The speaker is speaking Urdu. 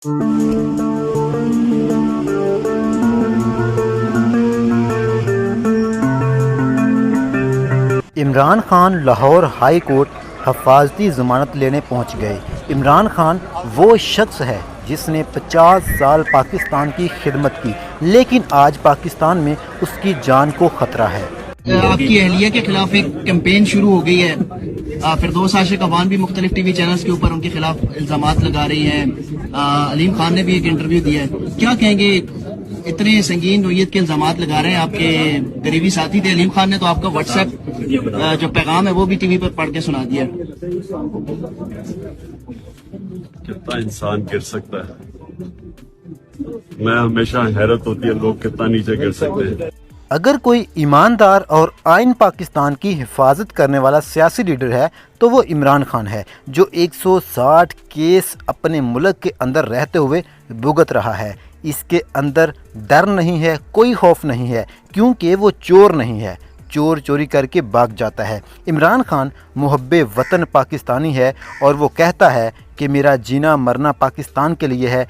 عمران خان لاہور ہائی کورٹ حفاظتی ضمانت لینے پہنچ گئے۔ عمران خان وہ شخص ہے جس نے 50 سال پاکستان کی خدمت کی، لیکن آج پاکستان میں اس کی جان کو خطرہ ہے۔ آپ کی اہلیہ کے خلاف ایک کیمپین شروع ہو گئی ہے، فردوس عاشق عوان بھی مختلف ٹی وی چینلز کے اوپر ان کے خلاف الزامات لگا رہی ہیں، علیم خان نے بھی ایک انٹرویو دیا ہے، کیا کہیں گے؟ اتنے سنگین نوعیت کے الزامات لگا رہے ہیں، آپ کے قریبی ساتھی تھے، علیم خان نے تو آپ کا واٹس ایپ جو پیغام ہے وہ بھی ٹی وی پر پڑھ کے سنا دیا۔ کتنا انسان گر سکتا ہے، میں ہمیشہ حیرت ہوتی ہے لوگ کتنا نیچے گر سکتے ہیں۔ اگر کوئی ایماندار اور آئین پاکستان کی حفاظت کرنے والا سیاسی لیڈر ہے تو وہ عمران خان ہے، جو 160 کیس اپنے ملک کے اندر رہتے ہوئے بھگت رہا ہے۔ اس کے اندر ڈر نہیں ہے، کوئی خوف نہیں ہے، کیونکہ وہ چور نہیں ہے، چور چوری کر کے بھاگ جاتا ہے۔ عمران خان محب وطن پاکستانی ہے اور وہ کہتا ہے کہ میرا جینا مرنا پاکستان کے لیے ہے،